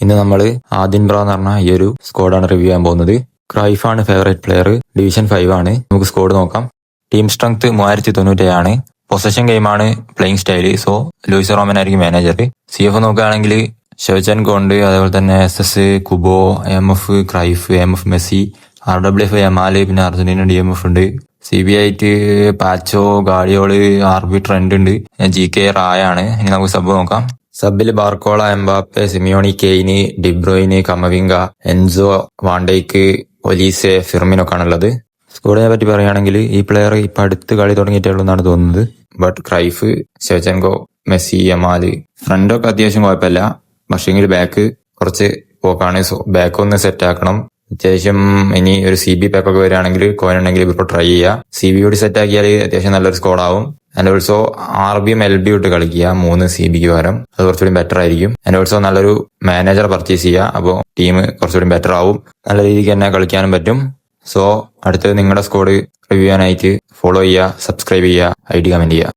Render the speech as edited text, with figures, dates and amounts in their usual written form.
ഇന്ന് നമ്മൾ ആദിൻ ബ്ര എന്ന് പറഞ്ഞ ഈ ഒരു സ്ക്വാഡാണ് റിവ്യൂ ചെയ്യാൻ പോകുന്നത്. ക്രൈഫാണ് ഫേവറേറ്റ് പ്ലെയർ, ഡിവിഷൻ 5 ആണ്. നമുക്ക് സ്ക്വാഡ് നോക്കാം. ടീം സ്ട്രെങ്ത് 3097 ആണ്. പൊസഷൻ ഗെയിമാണ് playing style. So Luis Roman ആയിരിക്കും മാനേജർ. CF നോക്കുകയാണെങ്കിൽ ഷെവ്ചെൻകോ ഉണ്ട്, അതേപോലെ തന്നെ SS Kubo, MF Cruyff, MF Messi, RWF Yamal, പിന്നെ അർജന്റീന DMF ഉണ്ട്. CB ആയിട്ട് പാച്ചോ, ഗാഡിയോള്, RB ട്രെൻഡ് ഉണ്ട്. GK റായ ആണ്. ഇനി നമുക്ക് സബ് നോക്കാം. സബിൽ Barcola, Mbappe, Simeone, Kane, De Bruyne, Camavinga, Enzo, Van Dijk, Olise, ഫിർമിനൊക്കെ ആണുള്ളത്. സ്ക്വാഡിനെ പറ്റി പറയുകയാണെങ്കിൽ ഈ പ്ലെയർ ഇപ്പൊ അടുത്ത് കളി തുടങ്ങിയിട്ടുള്ളൂ എന്നാണ് തോന്നുന്നത്. ബട്ട് ക്രൈഫ്, ഷെവ്ചെൻകോ, മെസ്സി, യമാല് ഫ്രണ്ടൊക്കെ അത്യാവശ്യം കുഴപ്പമില്ല. പക്ഷെങ്കിൽ ബാക്ക് കുറച്ച് പോക്കാണ്. സോ ബാക്ക് ഒന്ന് സെറ്റ് ആക്കണം. അത്യാവശ്യം ഇനി ഒരു CB പാക്കൊക്കെ വരികയാണെങ്കിൽ കോയിൻ ഉണ്ടെങ്കിൽ ഇപ്പോൾ ട്രൈ ചെയ്യുക. CB കൂടി സെറ്റ് ആക്കിയാൽ അത്യാവശ്യം നല്ലൊരു സ്കോഡ് ആവും. ആൻഡ് ഓൾസോ RBയും LB ഇട്ട് കളിക്കുക 3 CBക്ക് പകരം. അത് കുറച്ചുകൂടി ബെറ്റർ ആയിരിക്കും. ആൻഡ് ഓൾസോ നല്ലൊരു മാനേജർ പർച്ചേസ് ചെയ്യുക. അപ്പോൾ ടീം കുറച്ചുകൂടി ബെറ്റർ ആവും. നല്ല രീതിക്ക് തന്നെ കളിക്കാനും പറ്റും. സോ അടുത്തത് നിങ്ങളുടെ സ്കോഡ് റിവ്യൂ ചെയ്യാനായിട്ട് ഫോളോ ചെയ്യുക, സബ്സ്ക്രൈബ് ചെയ്യുക, ID കമന്റ് ചെയ്യുക.